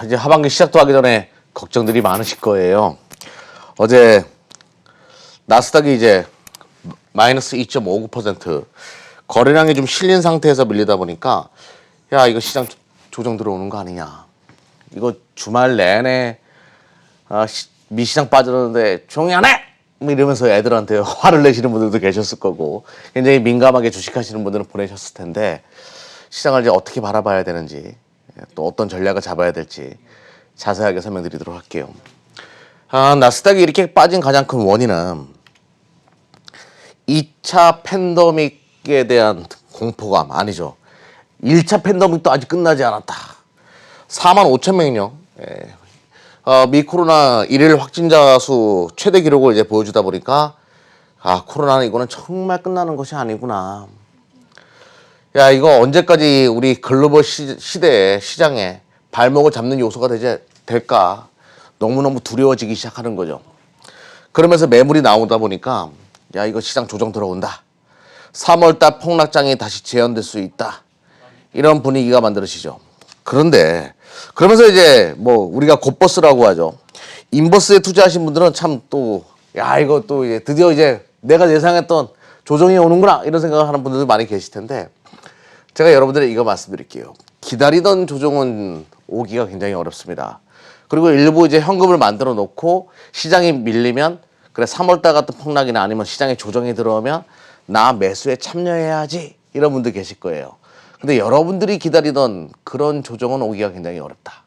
이제 하반기 시작도 하기 전에 걱정들이 많으실 거예요. 어제 나스닥이 이제 마이너스 2.59% 거래량이 좀 실린 상태에서 밀리다 보니까 야 이거 시장 조정 들어오는 거 아니냐. 이거 주말 내내 미시장 빠졌는데 조용히 안 해! 뭐 이러면서 애들한테 화를 내시는 분들도 계셨을 거고 굉장히 민감하게 주식하시는 분들은 보내셨을 텐데 시장을 이제 어떻게 바라봐야 되는지 또 어떤 전략을 잡아야 될지 자세하게 설명드리도록 할게요. 나스닥이 이렇게 빠진 가장 큰 원인은 2차 팬데믹에 대한 공포감 아니죠. 1차 팬데믹도 아직 끝나지 않았다. 45,000명이요. 미 코로나 일일 확진자 수 최대 기록을 이제 보여주다 보니까 코로나는 이거는 정말 끝나는 것이 아니구나. 야 이거 언제까지 우리 글로벌 시대의 시장에 발목을 잡는 요소가 될까 너무너무 두려워지기 시작하는 거죠. 그러면서 매물이 나오다 보니까 야 이거 시장 조정 들어온다. 3월달 폭락장이 다시 재현될 수 있다. 이런 분위기가 만들어지죠. 그런데 그러면서 이제 뭐 우리가 곧버스라고 하죠. 인버스에 투자하신 분들은 참 또 야 이거 또 이제 드디어 이제 내가 예상했던 조정이 오는구나 이런 생각을 하는 분들도 많이 계실 텐데 제가 여러분들에게 이거 말씀드릴게요. 기다리던 조정은 오기가 굉장히 어렵습니다. 그리고 일부 이제 현금을 만들어 놓고 시장이 밀리면 그래 3월달 같은 폭락이나 아니면 시장에 조정이 들어오면 나 매수에 참여해야지 이런 분들 계실 거예요. 근데 여러분들이 기다리던 그런 조정은 오기가 굉장히 어렵다.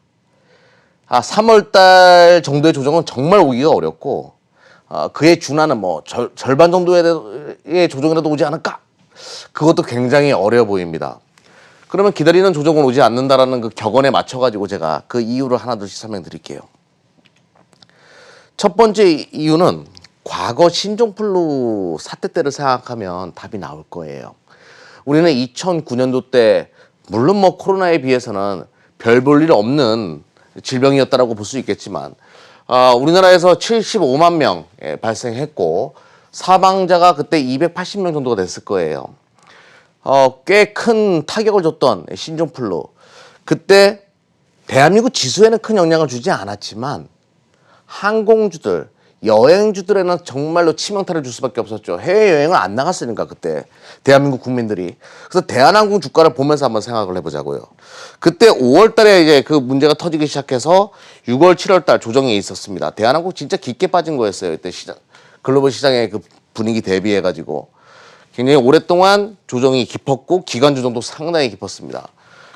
3월달 정도의 조정은 정말 오기가 어렵고 그에 준하는 뭐 절반 정도의 조정이라도 오지 않을까? 그것도 굉장히 어려워 보입니다. 그러면 기다리는 조정은 오지 않는다라는 그 격언에 맞춰가지고 제가 그 이유를 하나둘씩 설명드릴게요. 첫 번째 이유는 과거 신종플루 사태 때를 생각하면 답이 나올 거예요. 우리는 2009년도 때 물론 뭐 코로나에 비해서는 별 볼 일 없는 질병이었다라고 볼 수 있겠지만 우리나라에서 75만 명 발생했고 사망자가 그때 280명 정도가 됐을 거예요. 꽤 큰 타격을 줬던 신종플루. 그때 대한민국 지수에는 큰 영향을 주지 않았지만 항공주들, 여행주들에는 정말로 치명타를 줄 수밖에 없었죠. 해외여행을 안 나갔으니까 그때 대한민국 국민들이. 그래서 대한항공 주가를 보면서 한번 생각을 해보자고요. 그때 5월 달에 이제 그 문제가 터지기 시작해서 6월, 7월 달 조정이 있었습니다. 대한항공 진짜 깊게 빠진 거였어요. 그때 시장, 글로벌 시장의 그 분위기 대비해가지고. 굉장히 오랫동안 조정이 깊었고 기간 조정도 상당히 깊었습니다.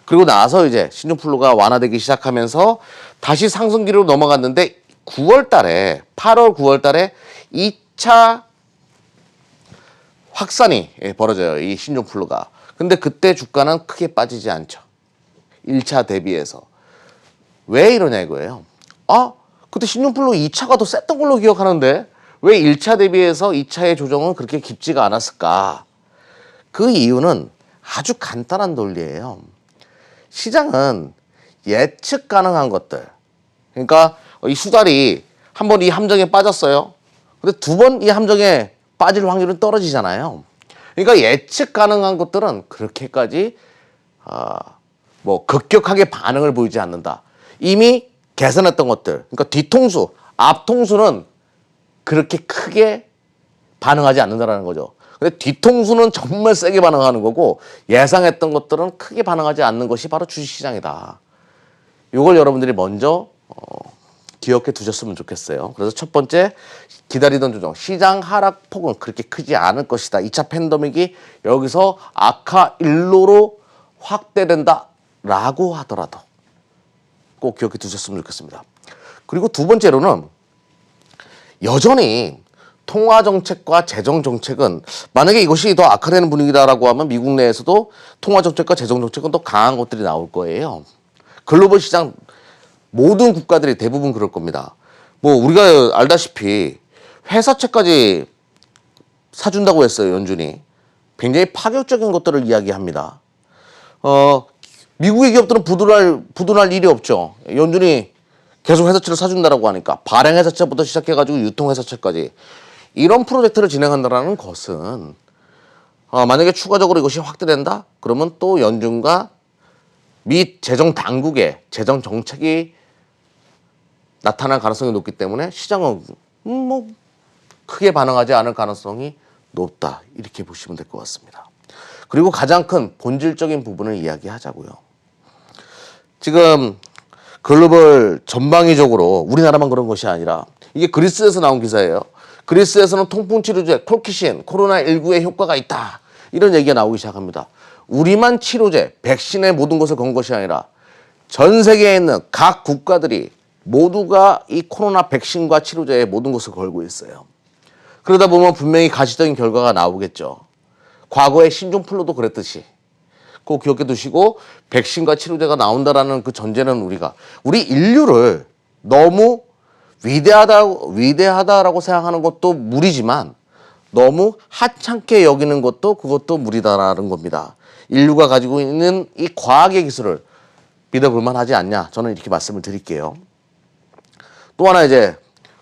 그리고 나서 이제 신종플루가 완화되기 시작하면서 다시 상승기로 넘어갔는데 9월 달에 8월 9월 달에 2차 확산이 벌어져요. 이 신종플루가. 근데 그때 주가는 크게 빠지지 않죠. 1차 대비해서. 왜 이러냐 이거예요. 그때 신종플루 2차가 더 셌던 걸로 기억하는데 왜 1차 대비해서 2차의 조정은 그렇게 깊지가 않았을까? 그 이유는 아주 간단한 논리예요. 시장은 예측 가능한 것들. 그러니까 이 수달이 한 번 이 함정에 빠졌어요. 근데 두 번 이 함정에 빠질 확률은 떨어지잖아요. 그러니까 예측 가능한 것들은 그렇게까지 뭐 급격하게 반응을 보이지 않는다. 이미 계산했던 것들. 그러니까 뒤통수, 앞통수는 그렇게 크게 반응하지 않는다라는 거죠. 근데 뒤통수는 정말 세게 반응하는 거고 예상했던 것들은 크게 반응하지 않는 것이 바로 주식시장이다. 이걸 여러분들이 먼저 기억해 두셨으면 좋겠어요. 그래서 첫 번째 기다리던 조정. 시장 하락폭은 그렇게 크지 않을 것이다. 2차 팬데믹이 여기서 악화 일로로 확대된다라고 하더라도 꼭 기억해 두셨으면 좋겠습니다. 그리고 두 번째로는 여전히 통화정책과 재정정책은 만약에 이것이 더 악화되는 분위기다라고 하면 미국 내에서도 통화정책과 재정정책은 더 강한 것들이 나올 거예요. 글로벌 시장 모든 국가들이 대부분 그럴 겁니다. 뭐 우리가 알다시피 회사채까지 사준다고 했어요. 연준이. 굉장히 파격적인 것들을 이야기합니다. 미국의 기업들은 부도날 일이 없죠. 연준이 계속 회사채를 사준다라고 하니까 발행 회사채부터 시작해가지고 유통 회사채까지 이런 프로젝트를 진행한다라는 것은 만약에 추가적으로 이것이 확대된다? 그러면 또 연준과 미 재정 당국의 재정 정책이 나타날 가능성이 높기 때문에 시장은 뭐 크게 반응하지 않을 가능성이 높다. 이렇게 보시면 될 것 같습니다. 그리고 가장 큰 본질적인 부분을 이야기하자고요. 지금 글로벌 전방위적으로 우리나라만 그런 것이 아니라 이게 그리스에서 나온 기사예요. 그리스에서는 통풍치료제 콜키신 코로나19에 효과가 있다. 이런 얘기가 나오기 시작합니다. 우리만 치료제, 백신의 모든 것을 건 것이 아니라 전 세계에 있는 각 국가들이 모두가 이 코로나 백신과 치료제에 모든 것을 걸고 있어요. 그러다 보면 분명히 가시적인 결과가 나오겠죠. 과거에 신종플루도 그랬듯이. 꼭 기억해 두시고 백신과 치료제가 나온다라는 그 전제는 우리 인류를 너무 위대하다라고 생각하는 것도 무리지만 너무 하찮게 여기는 그것도 무리다라는 겁니다. 인류가 가지고 있는 이 과학의 기술을 믿어볼 만하지 않냐. 저는 이렇게 말씀을 드릴게요. 또 하나 이제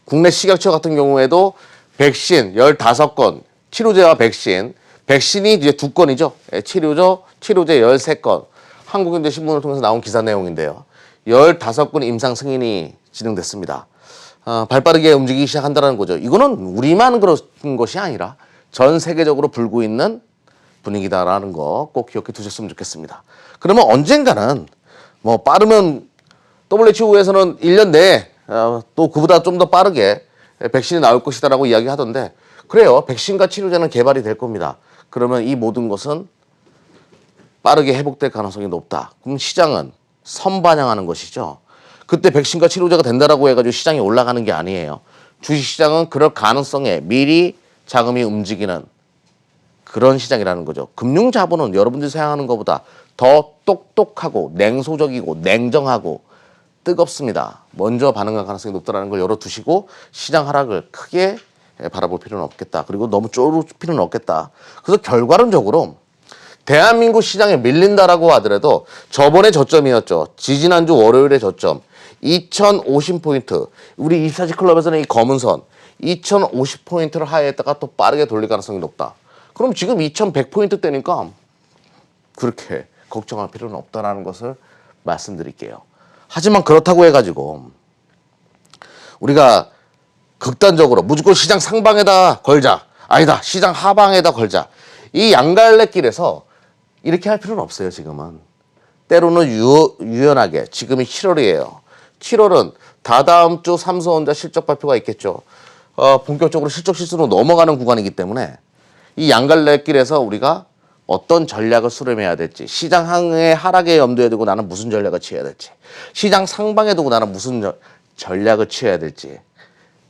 국내 식약처 같은 경우에도 백신 15건, 치료제와 백신이 이제 2건이죠. 치료제 13건. 한국경제신문을 통해서 나온 기사 내용인데요. 15건 임상 승인이 진행됐습니다. 발빠르게 움직이기 시작한다는 거죠. 이거는 우리만 그런 것이 아니라 전 세계적으로 불고 있는 분위기다라는 거 꼭 기억해 두셨으면 좋겠습니다. 그러면 언젠가는 뭐 빠르면 WHO에서는 1년 내에 또 그보다 좀 더 빠르게 백신이 나올 것이다라고 이야기하던데 그래요. 백신과 치료제는 개발이 될 겁니다. 그러면 이 모든 것은 빠르게 회복될 가능성이 높다. 그럼 시장은 선반영하는 것이죠. 그때 백신과 치료제가 된다라고 해가지고 시장이 올라가는 게 아니에요. 주식시장은 그럴 가능성에 미리 자금이 움직이는 그런 시장이라는 거죠. 금융자본은 여러분들이 생각하는 것보다 더 똑똑하고 냉소적이고 냉정하고 뜨겁습니다. 먼저 반응할 가능성이 높다는 걸 열어두시고 시장 하락을 크게 바라볼 필요는 없겠다. 그리고 너무 쪼를 필요는 없겠다. 그래서 결과론적으로 대한민국 시장에 밀린다라고 하더라도 저번에 저점이었죠. 지지난주 월요일의 저점 2050포인트. 우리 24시 클럽에서는 이 검은 선 2050포인트를 하회했다가 또 빠르게 돌릴 가능성이 높다. 그럼 지금 2100포인트 대니까 그렇게 걱정할 필요는 없다는 것을 말씀드릴게요. 하지만 그렇다고 해가지고 우리가 극단적으로 무조건 시장 상방에다 걸자. 아니다. 시장 하방에다 걸자. 이 양갈래길에서 이렇게 할 필요는 없어요. 지금은. 때로는 유연하게. 지금이 7월이에요. 7월은 다다음 주 삼성전자 실적 발표가 있겠죠. 본격적으로 실적 시즌으로 넘어가는 구간이기 때문에 이 양갈래길에서 우리가 어떤 전략을 수렴해야 될지, 시장의 하락에 염두에 두고 나는 무슨 전략을 취해야 될지, 시장 상방에 두고 나는 무슨 전략을 취해야 될지,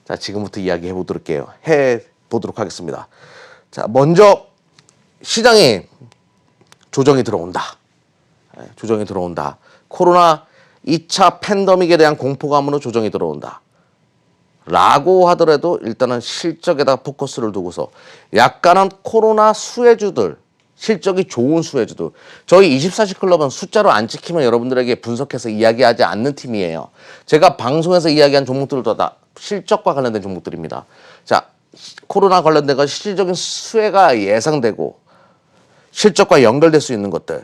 자, 지금부터 이야기해 보도록 하겠습니다. 자, 먼저 시장에 조정이 들어온다. 조정이 들어온다. 코로나 2차 팬데믹에 대한 공포감으로 조정이 들어온다. 라고 하더라도 일단은 실적에다 포커스를 두고서 약간은 코로나 수혜주들, 실적이 좋은 수혜주들. 저희 24시 클럽은 숫자로 안 찍히면 여러분들에게 분석해서 이야기하지 않는 팀이에요. 제가 방송에서 이야기한 종목들도 다 실적과 관련된 종목들입니다. 자, 코로나 관련된 건 실질적인 수혜가 예상되고 실적과 연결될 수 있는 것들.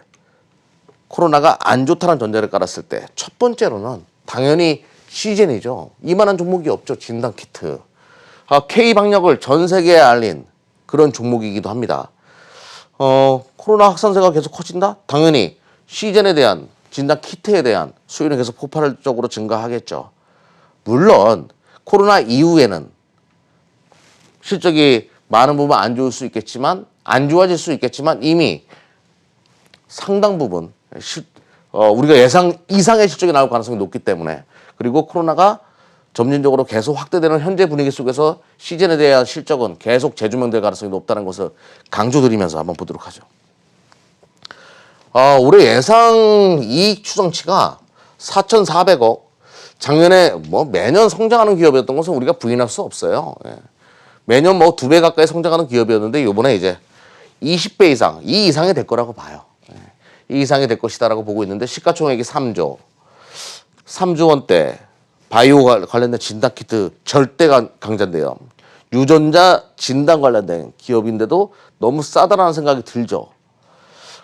코로나가 안 좋다는 전제를 깔았을 때 첫 번째로는 당연히 시즌이죠. 이만한 종목이 없죠. 진단키트. K방역을 전 세계에 알린 그런 종목이기도 합니다. 코로나 확산세가 계속 커진다? 당연히 시즌에 대한 진단키트에 대한 수요는 계속 폭발적으로 증가하겠죠. 물론 코로나 이후에는 실적이 많은 부분 안 좋을 수 있겠지만 안 좋아질 수 있겠지만 이미 상당 부분 우리가 예상 이상의 실적이 나올 가능성이 높기 때문에 그리고 코로나가 점진적으로 계속 확대되는 현재 분위기 속에서 시즌에 대한 실적은 계속 재조명될 가능성이 높다는 것을 강조드리면서 한번 보도록 하죠. 올해 예상 이익 추정치가 4,400억. 작년에 뭐 매년 성장하는 기업이었던 것은 우리가 부인할 수 없어요. 예. 매년 뭐 2배 가까이 성장하는 기업이었는데 이번에 이제 20배 이상, 이 이상이 될 거라고 봐요. 이 이상이 될 것이다라고 보고 있는데 시가총액이 3조 원대. 바이오 관련된 진단키트 절대 강자인데요. 유전자 진단 관련된 기업인데도 너무 싸다라는 생각이 들죠.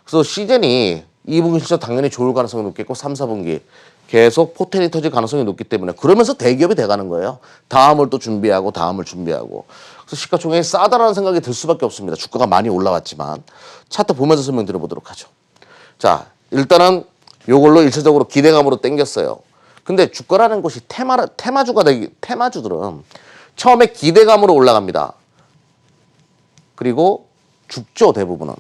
그래서 시즌이 2분기 실적 당연히 좋을 가능성이 높겠고 3, 4분기 계속 포텐이 터질 가능성이 높기 때문에 그러면서 대기업이 돼가는 거예요. 다음을 또 준비하고 다음을 준비하고. 그래서 시가총액이 싸다라는 생각이 들 수밖에 없습니다. 주가가 많이 올라왔지만 차트 보면서 설명드려보도록 하죠. 자, 일단은 요걸로 일차적으로 기대감으로 땡겼어요. 근데 주가라는 것이 테마주들은 처음에 기대감으로 올라갑니다. 그리고 죽죠, 대부분은.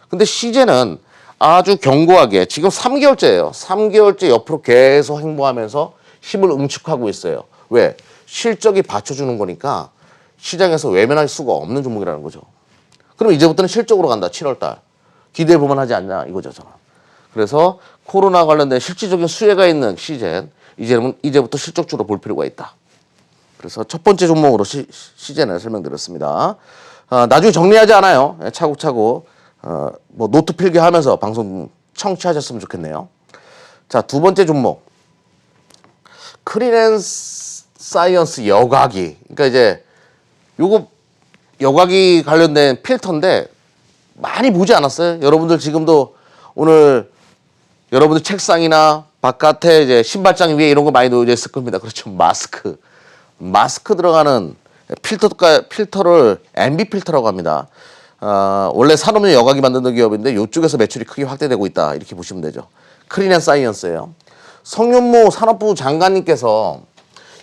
근데 시제는 아주 견고하게 지금 3개월째예요. 3개월째 옆으로 계속 행보하면서 힘을 응축하고 있어요. 왜? 실적이 받쳐주는 거니까 시장에서 외면할 수가 없는 종목이라는 거죠. 그럼 이제부터는 실적으로 간다. 7월달. 기대해 볼만 하지 않냐 이거죠. 저는. 그래서 코로나 관련된 실질적인 수혜가 있는 시젠 이제부터 실적주로 볼 필요가 있다. 그래서 첫 번째 종목으로 시젠을 설명드렸습니다. 나중에 정리하지 않아요. 차곡차곡 뭐 노트 필기하면서 방송 청취하셨으면 좋겠네요. 자, 두 번째 종목 크린앤사이언스 여과기. 그러니까 이제 요거 여과기 관련된 필터인데 많이 보지 않았어요? 여러분들 지금도 오늘 여러분들 책상이나 바깥에 이제 신발장 위에 이런 거 많이 놓여져 있을 겁니다. 그렇죠. 마스크 들어가는 필터를 MB 필터라고 합니다. 원래 산업용 여과기 만드는 기업인데 이쪽에서 매출이 크게 확대되고 있다. 이렇게 보시면 되죠. 크린앤사이언스예요. 성윤모 산업부 장관님께서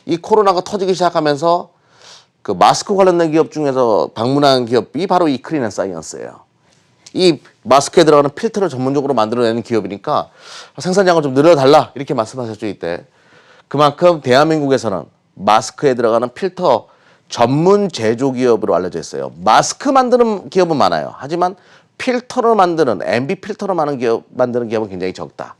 이 코로나가 터지기 시작하면서 그 마스크 관련된 기업 중에서 방문한 기업이 바로 이 크린앤사이언스예요. 이 마스크에 들어가는 필터를 전문적으로 만들어내는 기업이니까 생산량을 좀 늘려달라 이렇게 말씀하셨죠. 이때. 그만큼 대한민국에서는 마스크에 들어가는 필터 전문 제조기업으로 알려져 있어요. 마스크 만드는 기업은 많아요. 하지만 필터를 만드는 MB 필터를 만드는 기업은 굉장히 적다.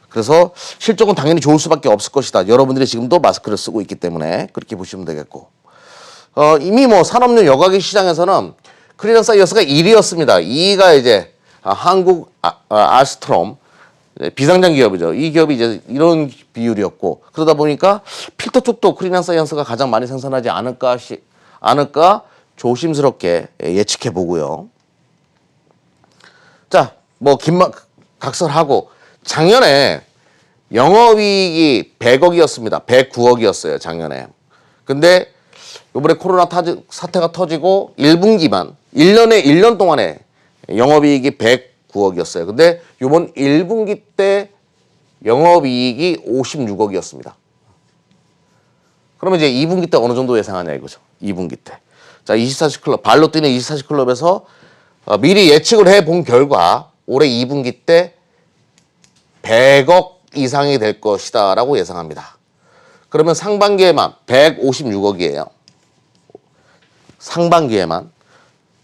그래서 실적은 당연히 좋을 수밖에 없을 것이다. 여러분들이 지금도 마스크를 쓰고 있기 때문에 그렇게 보시면 되겠고 이미 뭐 산업용 여과기 시장에서는 크린앤사이언스가 1위였습니다. 2위가 이제 한국 알스트롬 비상장 기업이죠. 이 기업이 이제 이런 비율이었고 그러다 보니까 필터 쪽도 크린앤사이언스가 가장 많이 생산하지 않을까 조심스럽게 예측해 보고요. 자, 뭐 각설하고 작년에 영업이익이 100억이었습니다. 109억이었어요. 작년에. 근데 이번에 코로나 사태가 터지고 1년 동안에 영업이익이 109억이었어요. 근데 이번 1분기 때 영업이익이 56억이었습니다. 그러면 이제 2분기 때 어느 정도 예상하냐 이거죠. 2분기 때. 자, 24시 클럽, 발로 뛰는 24시 클럽에서 미리 예측을 해본 결과 올해 2분기 때 100억 이상이 될 것이다 라고 예상합니다. 그러면 상반기에만 156억이에요. 상반기에만.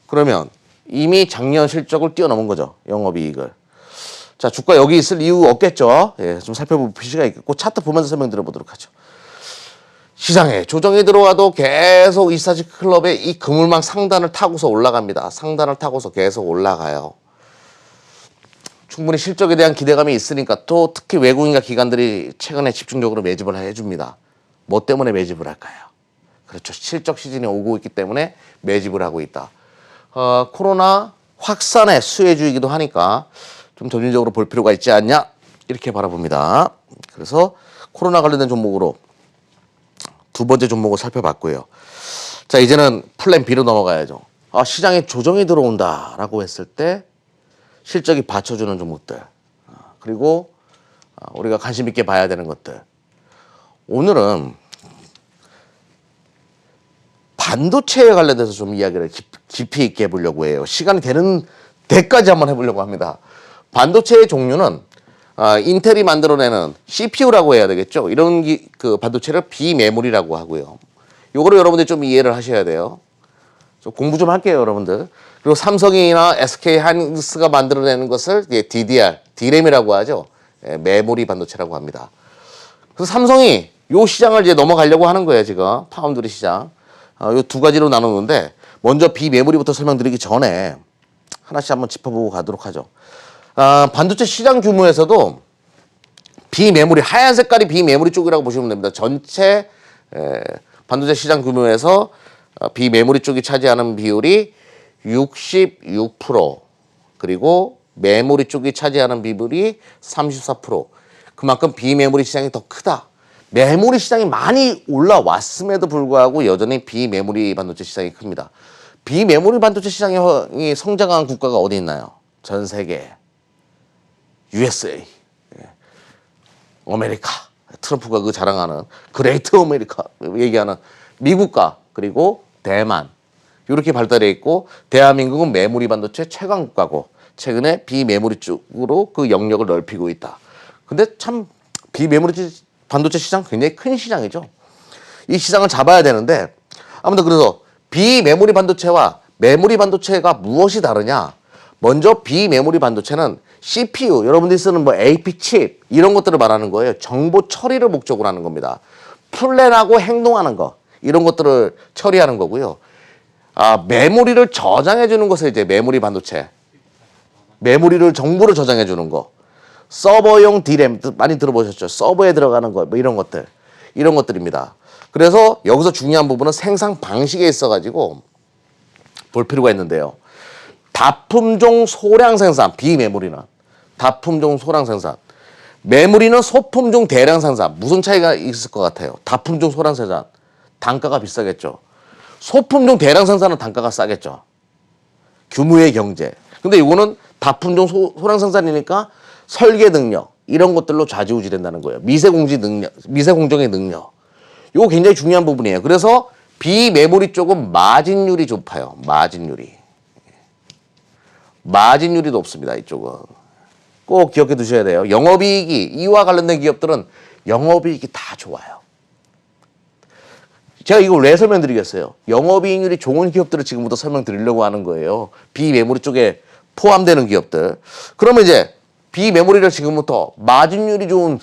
그러면 이미 작년 실적을 뛰어넘은 거죠. 영업이익을. 자, 주가 여기 있을 이유 없겠죠. 예, 좀 살펴볼 필요가 있겠고 차트 보면서 설명드려보도록 하죠. 시장에 조정이 들어와도 계속 24시 클럽의 이 그물망 상단을 타고서 올라갑니다. 상단을 타고서 계속 올라가요. 충분히 실적에 대한 기대감이 있으니까 또 특히 외국인과 기관들이 최근에 집중적으로 매집을 해줍니다. 뭐 때문에 매집을 할까요? 그렇죠. 실적 시즌이 오고 있기 때문에 매집을 하고 있다. 코로나 확산의 수혜주이기도 하니까 좀 점진적으로 볼 필요가 있지 않냐 이렇게 바라봅니다. 그래서 코로나 관련된 종목으로 두 번째 종목을 살펴봤고요. 자, 이제는 플랜 B로 넘어가야죠. 시장에 조정이 들어온다라고 했을 때 실적이 받쳐주는 종목들 그리고 우리가 관심 있게 봐야 되는 것들. 오늘은 반도체에 관련돼서 좀 이야기를 깊이 있게 해보려고 해요. 시간이 되는 데까지 한번 해보려고 합니다. 반도체의 종류는 인텔이 만들어내는 CPU라고 해야 되겠죠. 이런 그 반도체를 비메모리라고 하고요. 요거를 여러분들 좀 이해를 하셔야 돼요. 좀 공부 좀 할게요, 여러분들. 그리고 삼성이나 SK 하이닉스가 만들어내는 것을 DDR, D램이라고 하죠. 메모리 반도체라고 합니다. 그래서 삼성이 요 시장을 이제 넘어가려고 하는 거예요, 지금. 파운드리 시장. 요 두 가지로 나누는데 먼저 비메모리부터 설명드리기 전에 하나씩 한번 짚어보고 가도록 하죠. 반도체 시장 규모에서도 비메모리, 하얀 색깔이 비메모리 쪽이라고 보시면 됩니다. 전체 반도체 시장 규모에서 비메모리 쪽이 차지하는 비율이 66% 그리고 메모리 쪽이 차지하는 비율이 34%. 그만큼 비메모리 시장이 더 크다. 메모리 시장이 많이 올라왔음에도 불구하고 여전히 비메모리 반도체 시장이 큽니다. 비메모리 반도체 시장이 성장한 국가가 어디 있나요? 전 세계. USA. 아메리카. 트럼프가 그 자랑하는 그레이트 아메리카 얘기하는 미국과 그리고 대만. 이렇게 발달해 있고 대한민국은 메모리 반도체 최강 국가고 최근에 비메모리 쪽으로 그 영역을 넓히고 있다. 근데 참 비메모리 반도체 시장 굉장히 큰 시장이죠. 이 시장을 잡아야 되는데 아무튼 그래서 비메모리 반도체와 메모리 반도체가 무엇이 다르냐? 먼저 비메모리 반도체는 CPU, 여러분들이 쓰는 뭐 AP 칩 이런 것들을 말하는 거예요. 정보 처리를 목적으로 하는 겁니다. 플랜하고 행동하는 거 이런 것들을 처리하는 거고요. 메모리를 저장해 주는 것을 이제 메모리 반도체. 메모리를 정보를 저장해 주는 거. 서버용 D램 많이 들어보셨죠? 서버에 들어가는 거 뭐 이런 것들. 이런 것들입니다. 그래서 여기서 중요한 부분은 생산 방식에 있어 가지고 볼 필요가 있는데요. 다품종 소량 생산, 비메모리는 다품종 소량 생산. 메모리는 소품종 대량 생산. 무슨 차이가 있을 것 같아요? 다품종 소량 생산. 단가가 비싸겠죠. 소품종 대량 생산은 단가가 싸겠죠. 규모의 경제. 근데 이거는 다품종 소량 생산이니까 설계 능력 이런 것들로 좌지우지 된다는 거예요. 미세공지 능력, 미세공정의 능력. 이거 굉장히 중요한 부분이에요. 그래서 비메모리 쪽은 마진율이 높아요. 마진율이 높습니다. 이쪽은. 꼭 기억해 두셔야 돼요. 영업이익이 이와 관련된 기업들은 영업이익이 다 좋아요. 제가 이걸 왜 설명드리겠어요? 영업이익률이 좋은 기업들을 지금부터 설명드리려고 하는 거예요. 비메모리 쪽에 포함되는 기업들. 그러면 이제 비메모리를 지금부터 마진율이 좋은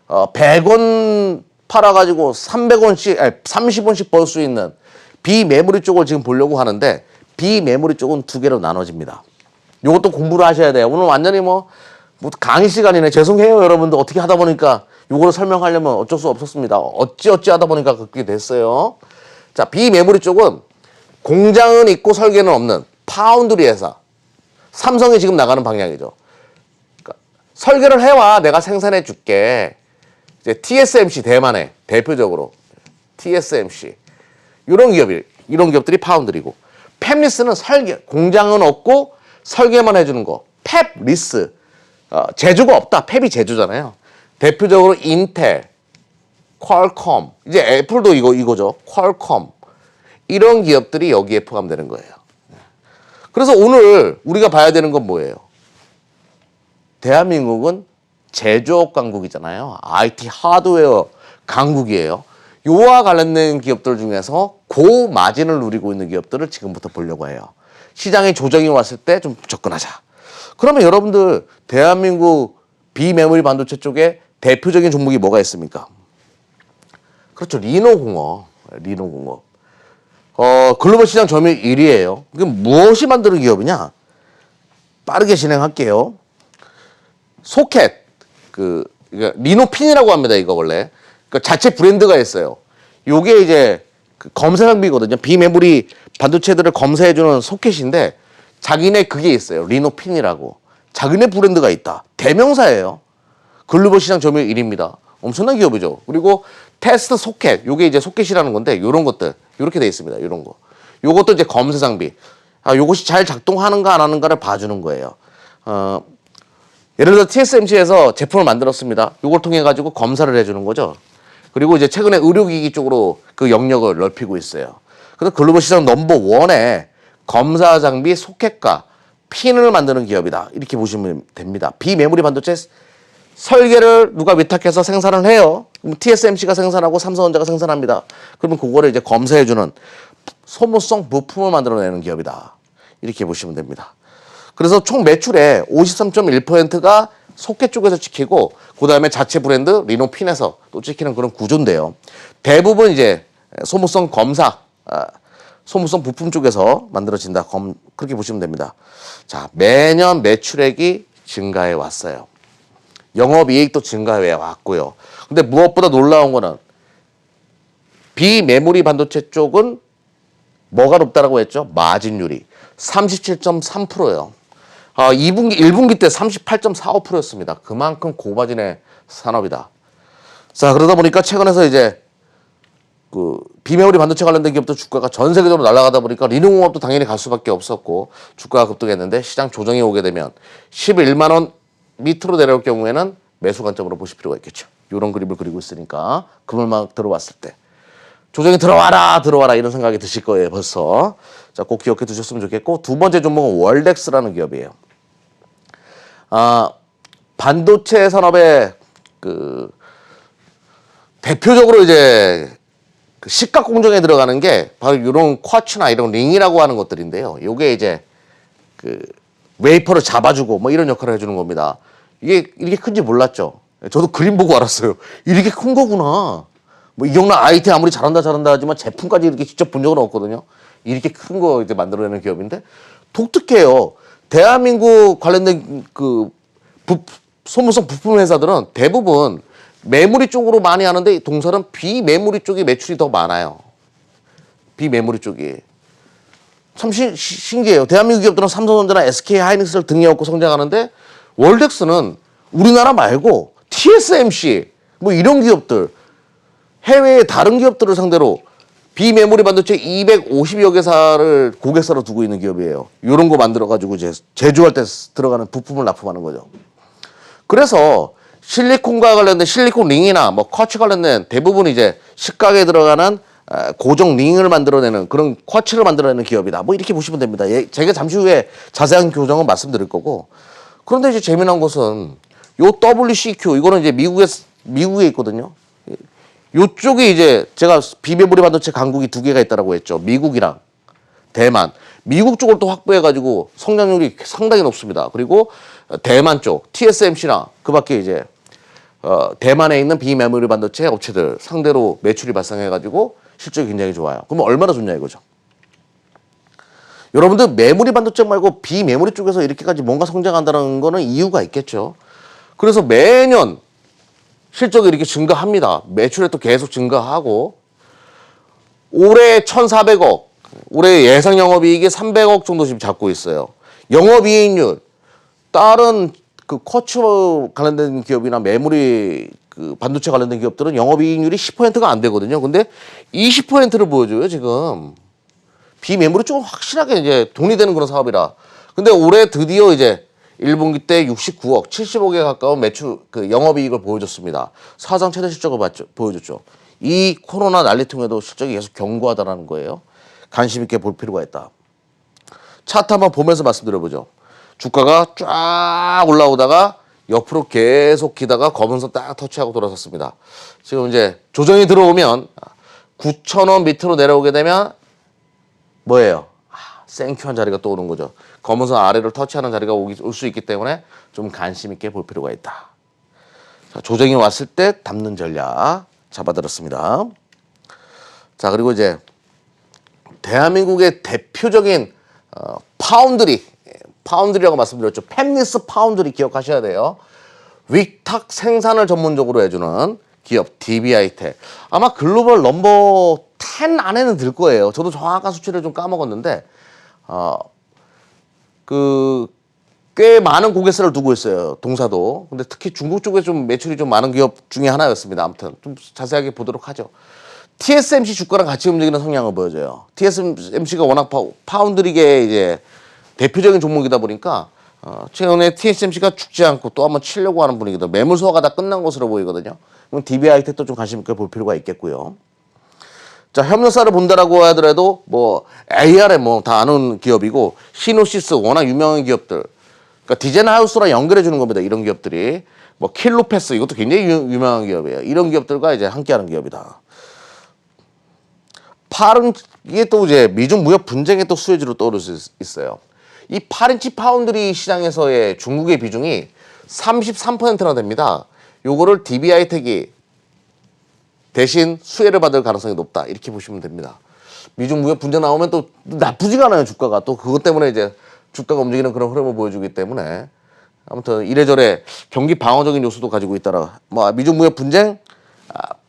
100원 팔아가지고 300원씩, 30원씩 벌 수 있는 비메모리 쪽을 지금 보려고 하는데 비메모리 쪽은 두 개로 나눠집니다. 이것도 공부를 하셔야 돼요. 오늘 완전히 뭐 강의 시간이네. 죄송해요, 여러분들. 어떻게 하다 보니까 이거를 설명하려면 어쩔 수 없었습니다. 어찌 하다 보니까 그렇게 됐어요. 자, 비메모리 쪽은 공장은 있고 설계는 없는 파운드리 회사. 삼성이 지금 나가는 방향이죠. 그러니까 설계를 해와. 내가 생산해 줄게. 이제 TSMC 대만의 대표적으로 TSMC 이런 기업들이 파운드리고 팹리스는 설계 공장은 없고 설계만 해주는 거. 팹리스 제조가 없다. 팹이 제조잖아요. 대표적으로 인텔, 퀄컴, 이제 애플도 이거죠. 퀄컴 이런 기업들이 여기에 포함되는 거예요. 그래서 오늘 우리가 봐야 되는 건 뭐예요? 대한민국은 제조업 강국이잖아요. IT 하드웨어 강국이에요. 요와 관련된 기업들 중에서 고마진을 누리고 있는 기업들을 지금부터 보려고 해요. 시장에 조정이 왔을 때 좀 접근하자. 그러면 여러분들 대한민국 비메모리 반도체 쪽에 대표적인 종목이 뭐가 있습니까? 그렇죠. 리노공업. 글로벌 시장 점유율 1위예요. 이게 무엇이 만드는 기업이냐? 빠르게 진행할게요. 소켓, 리노핀이라고 합니다. 이거 원래. 자체 브랜드가 있어요. 요게 이제 검사 장비거든요. 비메모리 반도체들을 검사해주는 소켓인데 자기네 그게 있어요. 리노핀이라고. 자기네 브랜드가 있다. 대명사예요. 글로벌 시장 점유율 1위입니다. 엄청난 기업이죠. 그리고 테스트 소켓, 요게 이제 소켓이라는 건데 요런 것들 요렇게 돼 있습니다. 요런 거. 요것도 이제 검사 장비. 요것이 잘 작동하는가 안 하는가를 봐주는 거예요. 예를 들어 TSMC에서 제품을 만들었습니다. 요걸 통해 가지고 검사를 해주는 거죠. 그리고 이제 최근에 의료기기 쪽으로 그 영역을 넓히고 있어요. 그래서 글로벌 시장 넘버 원에 검사 장비 소켓과 핀을 만드는 기업이다. 이렇게 보시면 됩니다. 비메모리 반도체 설계를 누가 위탁해서 생산을 해요. 그럼 TSMC가 생산하고 삼성전자가 생산합니다. 그러면 그거를 이제 검사해주는 소모성 부품을 만들어내는 기업이다. 이렇게 보시면 됩니다. 그래서 총 매출의 53.1%가 소켓 쪽에서 찍히고 그 다음에 자체 브랜드 리노핀에서 또 찍히는 그런 구조인데요. 대부분 이제 소모성 검사, 소모성 부품 쪽에서 만들어진다. 그렇게 보시면 됩니다. 자, 매년 매출액이 증가해 왔어요. 영업이익도 증가해 왔고요. 근데 무엇보다 놀라운 거는 비메모리 반도체 쪽은 뭐가 높다라고 했죠? 마진율이 37.3%예요. 2분기, 1분기 때 38.45%였습니다. 그만큼 고마진의 산업이다. 자, 그러다 보니까 최근에서 이제 그 비메모리 반도체 관련된 기업도 주가가 전 세계적으로 날아가다 보니까 리능공업도 당연히 갈 수밖에 없었고 주가가 급등했는데 시장 조정이 오게 되면 11만 원 밑으로 내려올 경우에는 매수 관점으로 보실 필요가 있겠죠. 이런 그림을 그리고 있으니까 금을 막 들어왔을 때 조정이 들어와라 이런 생각이 드실 거예요 벌써. 자, 꼭 기억해 두셨으면 좋겠고 두 번째 종목은 월덱스라는 기업이에요. 반도체 산업의 그 대표적으로 이제 그 식각 공정에 들어가는 게 바로 이런 쿼츠나 이런 링이라고 하는 것들인데요. 요게 이제 그 웨이퍼를 잡아주고 뭐 이런 역할을 해주는 겁니다. 이게 이렇게 큰지 몰랐죠. 저도 그림 보고 알았어요. 이렇게 큰 거구나. 뭐 이경란 IT 아무리 잘한다 하지만 제품까지 이렇게 직접 본 적은 없거든요. 이렇게 큰 거 이제 만들어내는 기업인데 독특해요. 대한민국 관련된 그 소모성 부품 회사들은 대부분 메모리 쪽으로 많이 하는데 동사는 비메모리 쪽이 매출이 더 많아요. 비메모리 쪽이. 참 신기해요. 대한민국 기업들은 삼성전자나 SK 하이닉스를 등에 업고 성장하는데 월덱스는 우리나라 말고 TSMC 뭐 이런 기업들 해외의 다른 기업들을 상대로 비메모리 반도체 250여 개사를 고객사로 두고 있는 기업이에요. 이런 거 만들어가지고 이제 제조할 때 들어가는 부품을 납품하는 거죠. 그래서 실리콘과 관련된 실리콘 링이나 뭐 쿼츠 관련된 대부분 이제 식각에 들어가는 고정 링을 만들어내는 그런 쿼츠를 만들어내는 기업이다. 뭐 이렇게 보시면 됩니다. 제가 잠시 후에 자세한 교정은 말씀드릴 거고. 그런데 이제 재미난 것은 요 WCQ 이거는 이제 미국에 있거든요. 요쪽이 이제 제가 비메모리 반도체 강국이 두 개가 있다라고 했죠. 미국이랑 대만. 미국 쪽을 또 확보해가지고 성장률이 상당히 높습니다. 그리고 대만 쪽 TSMC나 그밖에 이제 대만에 있는 비메모리 반도체 업체들 상대로 매출이 발생해가지고 실적이 굉장히 좋아요. 그러면 얼마나 좋냐 이거죠. 여러분들 메모리 반도체 말고 비메모리 쪽에서 이렇게까지 뭔가 성장한다는 거는 이유가 있겠죠. 그래서 매년 실적이 이렇게 증가합니다. 매출액도 계속 증가하고 올해 1,400억, 올해 예상 영업이익이 300억 정도 지금 잡고 있어요. 영업이익률 다른 그 쿼츠 관련된 기업이나 메모리 그 반도체 관련된 기업들은 영업이익률이 10%가 안 되거든요. 근데 20%를 보여줘요 지금. 비메모리 쪽은 확실하게 이제 돈이 되는 그런 사업이라. 근데 올해 드디어 이제 1분기 때 69억, 70억에 가까운 매출 그 영업이익을 보여줬습니다. 사상 최대 실적을 보여줬죠. 이 코로나 난리통에도 실적이 계속 견고하다는 거예요. 관심 있게 볼 필요가 있다. 차트 한번 보면서 말씀드려보죠. 주가가 쫙 올라오다가 옆으로 계속 기다가 검은선 딱 터치하고 돌아섰습니다. 지금 이제 조정이 들어오면 9,000원 밑으로 내려오게 되면 뭐예요? 생큐한 자리가 또 오는 거죠. 검은선 아래를 터치하는 자리가 올 수 있기 때문에 좀 관심 있게 볼 필요가 있다. 자, 조정이 왔을 때 담는 전략 잡아들었습니다. 자, 그리고 이제 대한민국의 대표적인 파운드리라고 말씀드렸죠. 팹리스 파운드리 기억하셔야 돼요. 위탁 생산을 전문적으로 해주는 기업 DB하이텍. 아마 글로벌 넘버 10 안에는 들 거예요. 저도 정확한 수치를 좀 까먹었는데 꽤 많은 고객사를 두고 있어요. 동사도. 근데 특히 중국 쪽에 좀 매출이 좀 많은 기업 중에 하나였습니다. 아무튼 좀 자세하게 보도록 하죠. TSMC 주가랑 같이 움직이는 성향을 보여줘요. TSMC가 워낙 파운드리계의 이제 대표적인 종목이다 보니까 최근에 TSMC가 죽지 않고 또 한번 치려고 하는 분위기도 매물 소화가 다 끝난 것으로 보이거든요. 그럼 DB하이텍도 좀 관심 있게 볼 필요가 있겠고요. 자, 협력사를 본다라고 하더라도 뭐 ARM 뭐 다 아는 기업이고 시노시스 워낙 유명한 기업들. 그러니까 디자인 하우스랑 연결해 주는 겁니다. 이런 기업들이 뭐 킬로패스 이것도 굉장히 유명한 기업이에요. 이런 기업들과 이제 함께하는 기업이다. 이게 또 이제 미중 무역 분쟁의 또 수혜지로 떠오를 수 있어요. 이 8인치 파운드리 시장에서의 중국의 비중이 33%나 됩니다. 요거를 DB하이텍이 대신 수혜를 받을 가능성이 높다. 이렇게 보시면 됩니다. 미중 무역 분쟁 나오면 또 나쁘지가 않아요. 주가가. 또 그것 때문에 이제 주가가 움직이는 그런 흐름을 보여주기 때문에 아무튼 이래저래 경기 방어적인 요소도 가지고 있다라. 뭐 미중 무역 분쟁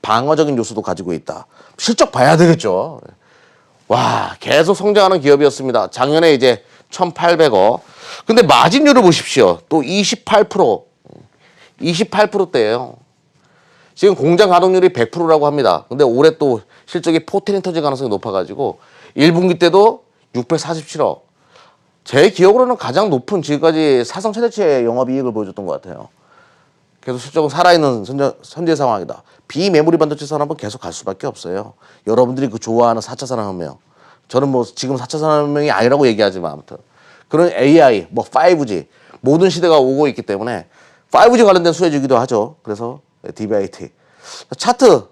방어적인 요소도 가지고 있다. 실적 봐야 되겠죠. 와, 계속 성장하는 기업이었습니다. 작년에 이제 1,800억. 근데 마진율을 보십시오. 또 28%대예요. 지금 공장 가동률이 100%라고 합니다. 근데 올해 또 실적이 포텐이 터질 가능성이 높아가지고 1분기 때도 647억. 제 기억으로는 가장 높은 지금까지 사상 최대치의 영업이익을 보여줬던 것 같아요. 계속 실적은 살아있는 현재 상황이다. 비메모리 반도체 산업은 계속 갈 수밖에 없어요. 여러분들이 그 좋아하는 4차 산업혁명. 저는 뭐 지금 4차 산업혁명이 아니라고 얘기하지만 아무튼 그런 AI, 뭐 5G 모든 시대가 오고 있기 때문에 5G 관련된 수혜주기도 하죠. 그래서 DBIT 차트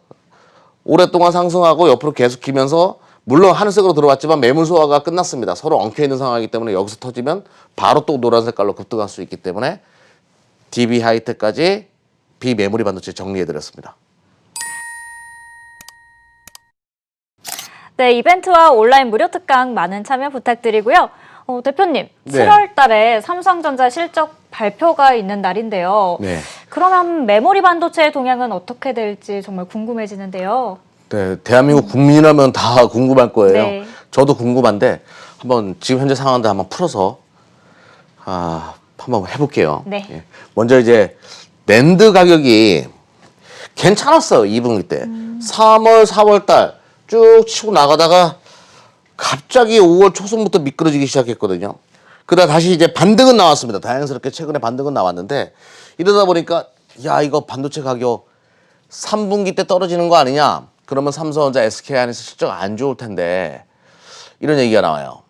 오랫동안 상승하고 옆으로 계속 기면서 물론 하늘색으로 들어왔지만 매물 소화가 끝났습니다. 서로 엉켜있는 상황이기 때문에 여기서 터지면 바로 또 노란 색깔로 급등할 수 있기 때문에 DB 하이텍까지 비메모리 반도체 정리해드렸습니다. 네, 이벤트와 온라인 무료 특강 많은 참여 부탁드리고요. 대표님, 네. 7월 달에 삼성전자 실적 발표가 있는 날인데요. 네. 그러면 메모리 반도체의 동향은 어떻게 될지 정말 궁금해지는데요. 네, 대한민국 국민이라면 다 궁금할 거예요. 네. 저도 궁금한데 한번 지금 현재 상황들 한번 풀어서 한번 해볼게요. 네. 예. 먼저 이제 낸드 가격이 괜찮았어요. 2분기 때. 3월, 4월 달 쭉 치고 나가다가 갑자기 5월 초순부터 미끄러지기 시작했거든요. 그러다 다시 이제 반등은 나왔습니다. 다행스럽게 최근에 반등은 나왔는데 이러다 보니까 야 이거 반도체 가격 3분기 때 떨어지는 거 아니냐? 그러면 삼성전자, SK하이닉스 실적 안 좋을 텐데 이런 얘기가 나와요.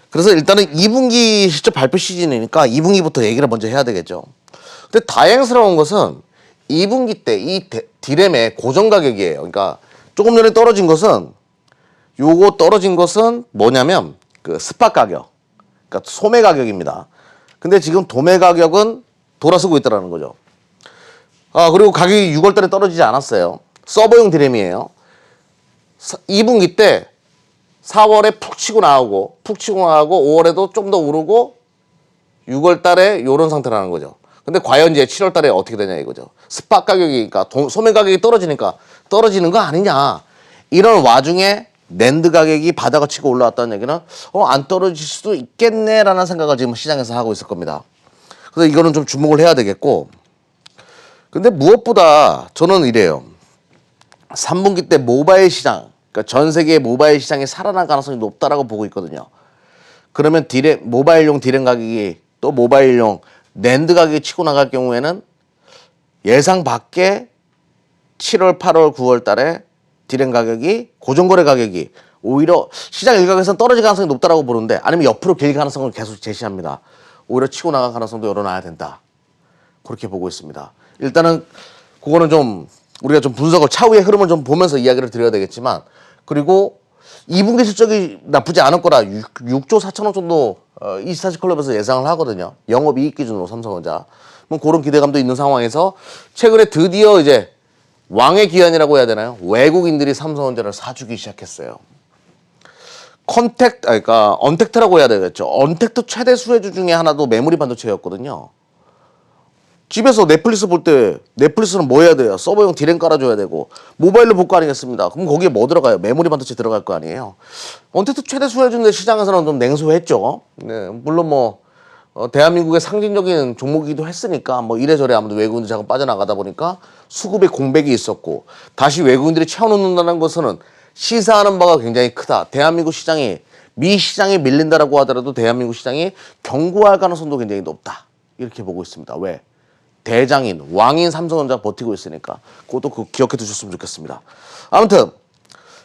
그래서 일단은 2분기 실적 발표 시즌이니까 2분기부터 얘기를 먼저 해야 되겠죠. 근데 다행스러운 것은 2분기 때 이 디램의 고정 가격이에요. 그러니까 조금 전에 떨어진 것은 요거 떨어진 것은 뭐냐면 그 스팟 가격, 그러니까 소매 가격입니다. 근데 지금 도매 가격은 돌아서고 있다는 거죠. 그리고 가격이 6월달에 떨어지지 않았어요. 서버용 디램이에요. 2분기 때 4월에 푹 치고 나오고 5월에도 좀 더 오르고 6월달에 이런 상태라는 거죠. 근데 과연 이제 7월달에 어떻게 되냐 이거죠. 스팟 가격이 그러니까 소매 가격이 떨어지니까 떨어지는 거 아니냐. 이런 와중에 낸드 가격이 바닥을 치고 올라왔다는 얘기는 안 떨어질 수도 있겠네라는 생각을 지금 시장에서 하고 있을 겁니다. 그래서 이거는 좀 주목을 해야 되겠고. 근데 무엇보다 저는 이래요. 3분기 때 모바일 시장, 그러니까 전 세계 모바일 시장이 살아날 가능성이 높다라고 보고 있거든요. 그러면 모바일용 디램 가격이 또 모바일용 낸드 가격이 치고 나갈 경우에는 예상 밖에 7월, 8월, 9월 달에 디램 가격이 고정거래 가격이 오히려 시장 일각에서는 떨어질 가능성이 높다라고 보는데 아니면 옆으로 길 가능성을 계속 제시합니다. 오히려 치고 나갈 가능성도 열어놔야 된다. 그렇게 보고 있습니다. 일단은 그거는 좀 우리가 좀 분석을 차후의 흐름을 좀 보면서 이야기를 드려야 되겠지만 그리고 2분기 실적이 나쁘지 않을 거라 6조 4천억 정도 24시클럽에서 예상을 하거든요. 영업이익 기준으로 삼성전자. 뭐 그런 기대감도 있는 상황에서 최근에 드디어 이제 왕의 기한이라고 해야 되나요? 외국인들이 삼성전자를 사주기 시작했어요. 그러니까 언택트라고 해야 되겠죠. 언택트 최대 수혜주 중에 하나도 메모리 반도체였거든요. 집에서 넷플릭스 볼 때 넷플릭스는 뭐 해야 돼요? 서버용 디램 깔아줘야 되고 모바일로 볼 거 아니겠습니다. 그럼 거기에 뭐 들어가요? 메모리 반도체 들어갈 거 아니에요. 언택트 최대 수혜주인데 시장에서는 좀 냉소했죠. 네, 물론 뭐 대한민국의 상징적인 종목이기도 했으니까 뭐 이래저래 아무래도 외국인들 자꾸 빠져나가다 보니까 수급의 공백이 있었고 다시 외국인들이 채워놓는다는 것은 시사하는 바가 굉장히 크다. 대한민국 시장이 미 시장에 밀린다라고 하더라도 대한민국 시장이 견고할 가능성도 굉장히 높다. 이렇게 보고 있습니다. 왜? 대장인, 왕인 삼성전자 버티고 있으니까 그것도 기억해 두셨으면 좋겠습니다. 아무튼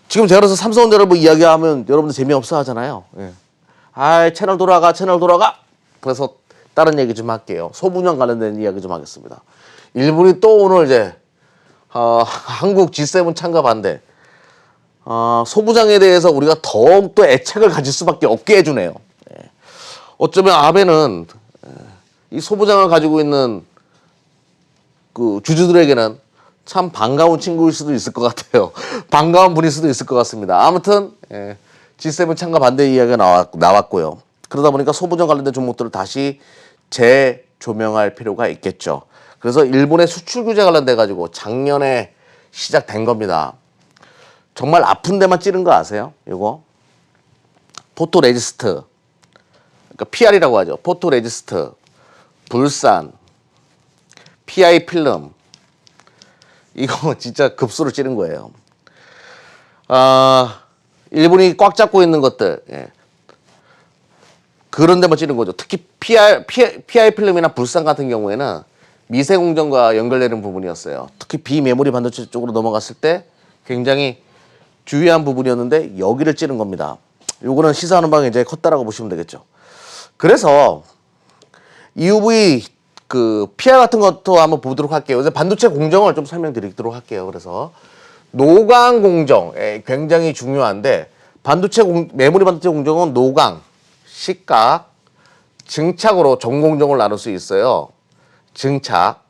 지금 제가 그래서 삼성전자를 뭐 이야기하면 여러분들 재미없어 하잖아요. 예. 채널 돌아가. 그래서 다른 얘기 좀 할게요. 소분양 관련된 이야기 좀 하겠습니다. 일본이 또 오늘 이제 한국 G7 참가 반대 소부장에 대해서 우리가 더욱더 애착을 가질 수밖에 없게 해주네요. 예. 어쩌면 아베는 이 소부장을 가지고 있는 그 주주들에게는 참 반가운 친구일 수도 있을 것 같아요. 반가운 분일 수도 있을 것 같습니다. 아무튼 G7 참가 반대 이야기가 나왔고요. 그러다 보니까 소부장 관련된 종목들을 다시 재조명할 필요가 있겠죠. 그래서 일본의 수출 규제 관련돼 가지고 작년에 시작된 겁니다. 정말 아픈 데만 찌른 거 아세요? 이거 포토레지스트 그러니까 PR이라고 하죠. 포토 레지스트, 불산, PI 필름. 이거 진짜 급수로 찌른 거예요. 일본이 꽉 잡고 있는 것들. 예. 그런 데만 찌른 거죠. 특히 PI 필름이나 불산 같은 경우에는 미세 공정과 연결되는 부분이었어요. 특히 비메모리 반도체 쪽으로 넘어갔을 때 굉장히 주요한 부분이었는데 여기를 찌른 겁니다. 요거는 시사하는 방이 이제 컸다라고 보시면 되겠죠. 그래서 EUV 그 PR 같은 것도 한번 보도록 할게요. 그래서 반도체 공정을 좀 설명드리도록 할게요. 그래서 노광 공정 굉장히 중요한데 메모리 반도체 공정은 노광, 식각, 증착으로 전공정을 나눌 수 있어요. 증착.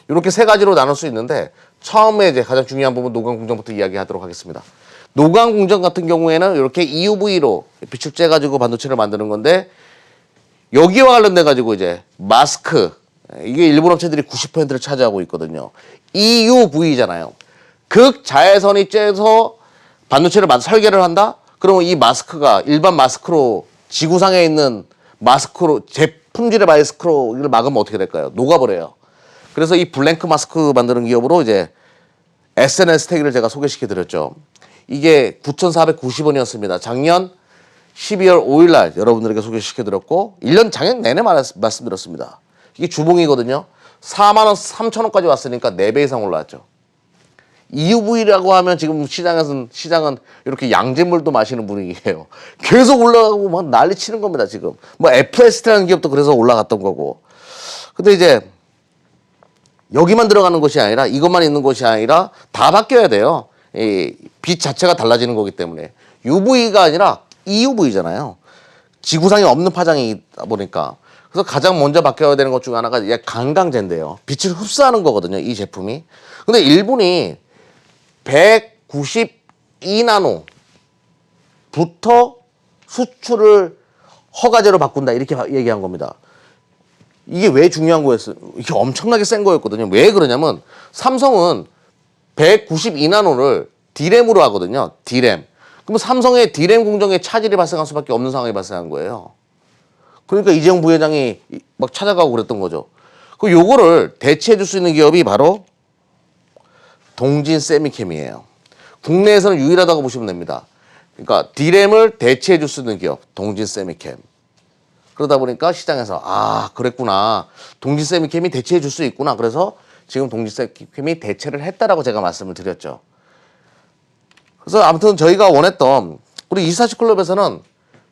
이렇게 세 가지로 나눌 수 있는데 처음에 이제 가장 중요한 부분 노광 공정부터 이야기하도록 하겠습니다. 노광 공정 같은 경우에는 이렇게 EUV로 빛을 쬐 가지고 반도체를 만드는 건데 여기와 관련돼 가지고 이제 마스크 이게 일본 업체들이 90%를 차지하고 있거든요. EUV잖아요. 극자외선이 쬐서 반도체를 설계를 한다? 그러면 이 마스크가 일반 마스크로 지구상에 있는 마스크로 제품질의 마스크로 이걸 막으면 어떻게 될까요? 녹아버려요. 그래서 이 블랭크 마스크 만드는 기업으로 이제 SNS텍을 제가 소개시켜 드렸죠. 이게 9,490원이었습니다. 작년 12월 5일 날 여러분들에게 소개시켜 드렸고 1년 작년 내내 말씀드렸습니다. 이게 주봉이거든요. 4만 원, 3천 원까지 왔으니까 4배 이상 올라왔죠. EUV라고 하면 지금 시장은 이렇게 양잿물도 마시는 분위기예요. 계속 올라가고 막 난리 치는 겁니다, 지금. 뭐 FST라는 기업도 그래서 올라갔던 거고. 근데 이제 여기만 들어가는 것이 아니라 이것만 있는 것이 아니라 다 바뀌어야 돼요. 이 빛 자체가 달라지는 거기 때문에. UV가 아니라 EUV잖아요. 지구상에 없는 파장이다 보니까. 그래서 가장 먼저 바뀌어야 되는 것 중에 하나가 강강제인데요. 빛을 흡수하는 거거든요, 이 제품이. 근데 일본이 192나노부터 수출을 허가제로 바꾼다 이렇게 얘기한 겁니다. 이게 왜 중요한 거였어요? 이게 엄청나게 센 거였거든요. 왜 그러냐면 삼성은 192나노를 D램으로 하거든요. D램. 그럼 삼성의 D램 공정에 차질이 발생할 수밖에 없는 상황이 발생한 거예요. 그러니까 이재용 부회장이 막 찾아가고 그랬던 거죠. 그 요거를 대체해 줄 수 있는 기업이 바로 동진 세미캠이에요. 국내에서는 유일하다고 보시면 됩니다. 그러니까 D램을 대체해 줄 수 있는 기업, 동진 세미캠. 그러다 보니까 시장에서 그랬구나. 동진 세미캠이 대체해 줄 수 있구나. 그래서 지금 동진 세미캠이 대체를 했다라고 제가 말씀을 드렸죠. 그래서 아무튼 저희가 원했던 우리 24시클럽에서는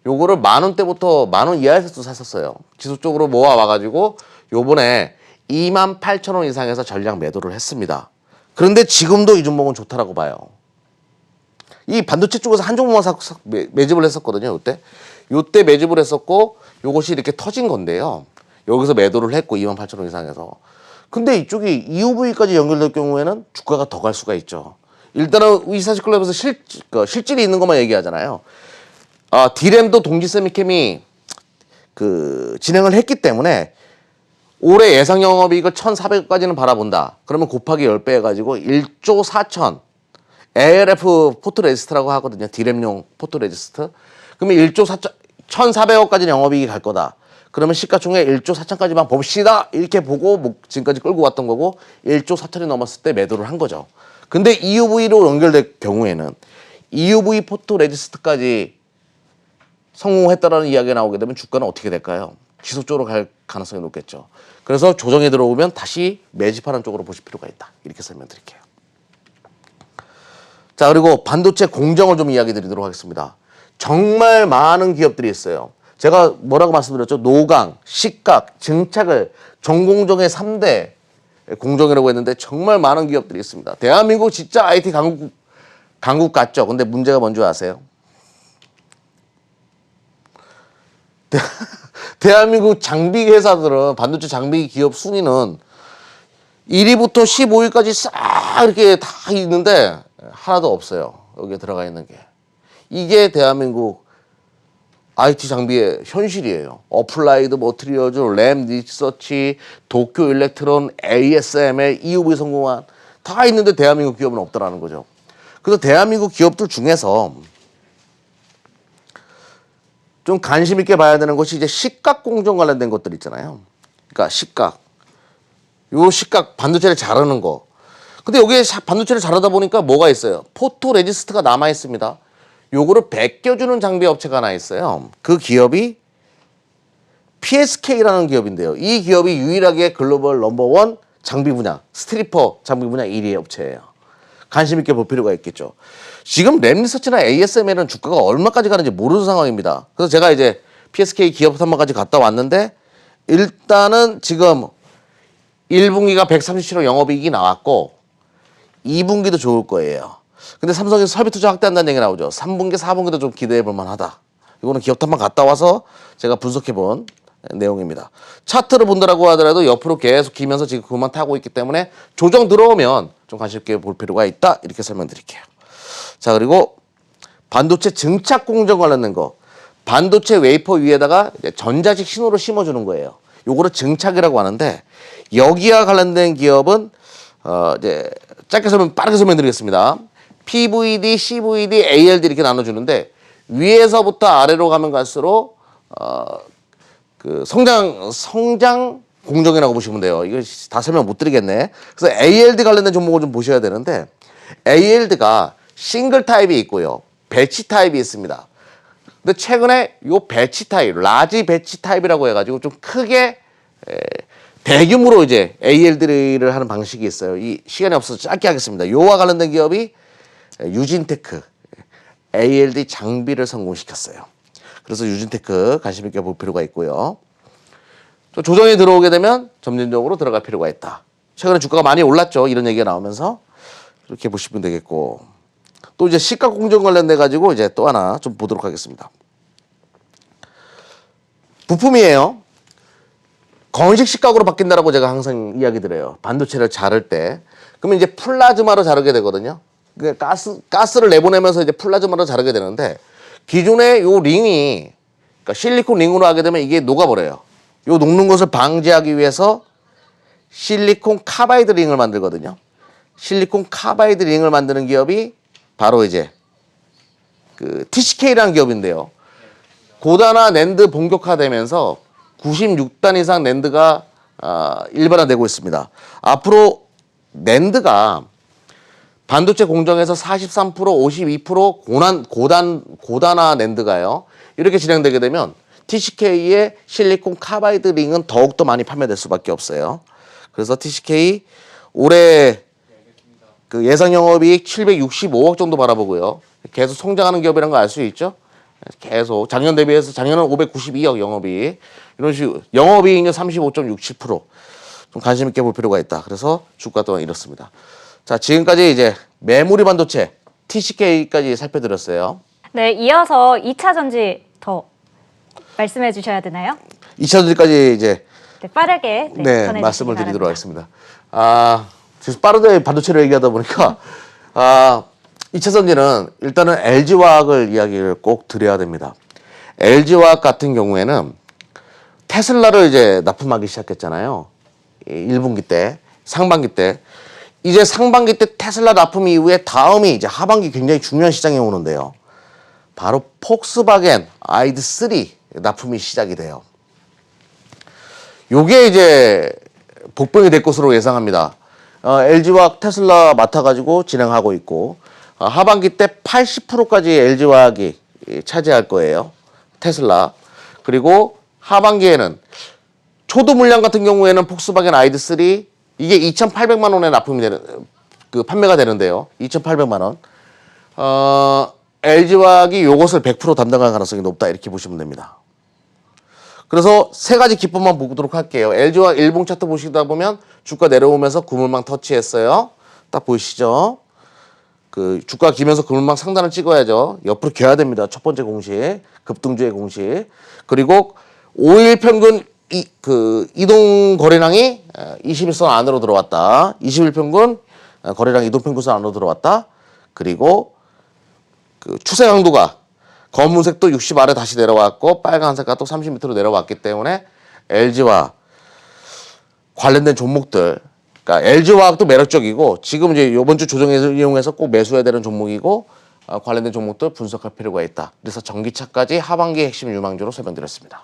요거를 10,000원대부터 10,000원 이하에서도 샀었어요. 지속적으로 모아와가지고 요번에 28,000원 이상에서 전량 매도를 했습니다. 그런데 지금도 이 종목은 좋다라고 봐요. 이 반도체 쪽에서 한 종목만 매집을 했었거든요. 요때 매집을 했었고 요것이 이렇게 터진 건데요. 여기서 매도를 했고 28,000원 이상에서. 근데 이쪽이 EUV까지 연결될 경우에는 주가가 더 갈 수가 있죠. 일단은 24시클럽에서 실질이 있는 것만 얘기하잖아요. D램도 동지세미캠이 진행을 했기 때문에 올해 예상 영업이익을 1,400억까지는 바라본다. 그러면 곱하기 10배 해가지고 1조 4천 ALF 포토레지스트라고 하거든요. D램용 포토레지스트. 그러면 1조 4천 1,400억까지는 영업이익이 갈 거다. 그러면 시가총액 1조 4천까지만 봅시다. 이렇게 보고 지금까지 끌고 왔던 거고 1조 4천이 넘었을 때 매도를 한 거죠. 근데 EUV로 연결될 경우에는 EUV 포토레지스트까지 성공했다라는 이야기가 나오게 되면 주가는 어떻게 될까요? 지속적으로 갈 가능성이 높겠죠. 그래서 조정이 들어오면 다시 매집하는 쪽으로 보실 필요가 있다. 이렇게 설명드릴게요. 자, 그리고 반도체 공정을 좀 이야기 드리도록 하겠습니다. 정말 많은 기업들이 있어요. 제가 뭐라고 말씀드렸죠? 노광, 식각, 증착을 전공정의 3대 공정이라고 했는데 정말 많은 기업들이 있습니다. 대한민국 진짜 IT 강국 같죠? 근데 문제가 뭔지 아세요? 대한민국 장비 회사들은 반도체 장비 기업 순위는 1위부터 15위까지 싹 이렇게 다 있는데 하나도 없어요. 여기에 들어가 있는 게. 이게 대한민국 IT 장비의 현실이에요. 어플라이드 머티리얼즈, 램 리서치, 도쿄 일렉트론, ASML, EUV 성공한 다 있는데 대한민국 기업은 없다라는 거죠. 그래서 대한민국 기업들 중에서 좀 관심 있게 봐야 되는 것이 이제 시각 공정 관련된 것들 있잖아요. 그러니까 시각. 요 시각 반도체를 자르는 거. 근데 여기에 반도체를 자르다 보니까 뭐가 있어요? 포토 레지스트가 남아 있습니다. 요거를 벗겨주는 장비 업체가 하나 있어요. 그 기업이 PSK라는 기업인데요. 이 기업이 유일하게 글로벌 넘버원 장비 분야, 스트리퍼 장비 분야 1위 업체예요. 관심 있게 볼 필요가 있겠죠. 지금 램리서치나 ASML은 주가가 얼마까지 가는지 모르는 상황입니다. 그래서 제가 이제 PSK 기업 탐방까지 갔다 왔는데 일단은 지금 1분기가 137억 영업이익이 나왔고 2분기도 좋을 거예요. 근데 삼성에서 설비 투자 확대한다는 얘기 나오죠. 3분기, 4분기도 좀 기대해 볼 만하다. 이거는 기업 탐방 갔다 와서 제가 분석해 본 내용입니다. 차트를 본다라고 하더라도 옆으로 계속 기면서 지금 그만 타고 있기 때문에 조정 들어오면 좀 관심 있게 볼 필요가 있다. 이렇게 설명드릴게요. 자, 그리고 반도체 증착 공정 관련된 거. 반도체 웨이퍼 위에다가 이제 전자식 신호를 심어주는 거예요. 요거를 증착이라고 하는데 여기와 관련된 기업은 이제 짧게 빠르게 설명드리겠습니다. PVD, CVD, ALD 이렇게 나눠주는데 위에서부터 아래로 가면 갈수록 그 성장 공정이라고 보시면 돼요. 이거 다 설명 못 드리겠네. 그래서 ALD 관련된 종목을 좀 보셔야 되는데 ALD가 싱글 타입이 있고요. 배치 타입이 있습니다. 근데 최근에 요 배치 타입, 라지 배치 타입이라고 해가지고 좀 크게 대규모로 이제 ALD를 하는 방식이 있어요. 이 시간이 없어서 짧게 하겠습니다. 요와 관련된 기업이 유진테크 ALD 장비를 성공시켰어요. 그래서 유진테크 관심 있게 볼 필요가 있고요. 또 조정이 들어오게 되면 점진적으로 들어갈 필요가 있다. 최근에 주가가 많이 올랐죠. 이런 얘기가 나오면서 이렇게 보시면 되겠고 또 이제 시가 공정 관련돼 가지고 이제 또 하나 좀 보도록 하겠습니다. 부품이에요. 건식 시각으로 바뀐다라고 제가 항상 이야기 드려요. 반도체를 자를 때. 그러면 이제 플라즈마로 자르게 되거든요. 그러니까 가스를 내보내면서 이제 플라즈마로 자르게 되는데 기존의 요 링이 그러니까 실리콘 링으로 하게 되면 이게 녹아버려요. 요 녹는 것을 방지하기 위해서 실리콘 카바이드 링을 만들거든요. 실리콘 카바이드 링을 만드는 기업이 바로 이제 그 TCK라는 기업인데요. 고단화 낸드 본격화되면서 96단 이상 낸드가 일반화되고 있습니다. 앞으로 낸드가 반도체 공정에서 43%, 52% 고단화 낸드가요. 이렇게 진행되게 되면 TCK의 실리콘 카바이드 링은 더욱더 많이 판매될 수밖에 없어요. 그래서 TCK 올해 그 예상 영업이익 765억 정도 바라보고요. 계속 성장하는 기업이라는 거 알 수 있죠? 계속 작년 대비해서 작년은 592억 영업이익 이런 식으로 영업이익률 35.67%. 좀 관심 있게 볼 필요가 있다. 그래서 주가 또한 이렇습니다. 자, 지금까지 이제 메모리 반도체 TCK까지 살펴드렸어요. 네, 이어서 2차 전지 더 말씀해 주셔야 되나요? 2차 전지까지 이제 네, 빠르게 전해주시기 말씀을 드리도록 바랍니다. 하겠습니다. 지금 빠르게 반도체를 얘기하다 보니까 2차 전지는 일단은 LG화학을 이야기를 꼭 드려야 됩니다. LG화학 같은 경우에는 테슬라를 이제 납품하기 시작했잖아요. 1분기 때, 상반기 때. 이제 상반기 때 테슬라 납품 이후에 다음이 이제 하반기 굉장히 중요한 시장이 오는데요. 바로 폭스바겐 아이드3 납품이 시작이 돼요. 요게 이제 복병이 될 것으로 예상합니다. LG화학 테슬라 맡아가지고 진행하고 있고 하반기 때 80%까지 LG화학이 차지할 거예요. 테슬라. 그리고 하반기에는 초도 물량 같은 경우에는 폭스바겐 아이드3 이게 2,800만 원에 납품이 되는 판매가 되는데요. 2,800만 원. LG화학이 요것을 100% 담당할 가능성이 높다 이렇게 보시면 됩니다. 그래서 세 가지 기법만 보도록 할게요. LG화학 일봉 차트 보시다 보면 주가 내려오면서 그물망 터치했어요. 딱 보이시죠? 그 주가 기면서 그물망 상단을 찍어야죠. 옆으로 겨야 됩니다. 첫 번째 공식, 급등주의 공식. 그리고 5일 평균 이동 거래량이 21선 안으로 들어왔다. 20일 평균 거래량 이동 평균선 안으로 들어왔다. 그리고 그 추세 강도가 검은색도 60 아래 다시 내려왔고 빨간색과 또 30m로 내려왔기 때문에 LG와 관련된 종목들, 그러니까 LG화학도 매력적이고 지금 이제 이번 주 조정을 이용해서 꼭 매수해야 되는 종목이고 관련된 종목들 분석할 필요가 있다. 그래서 전기차까지 하반기 핵심 유망주로 설명드렸습니다.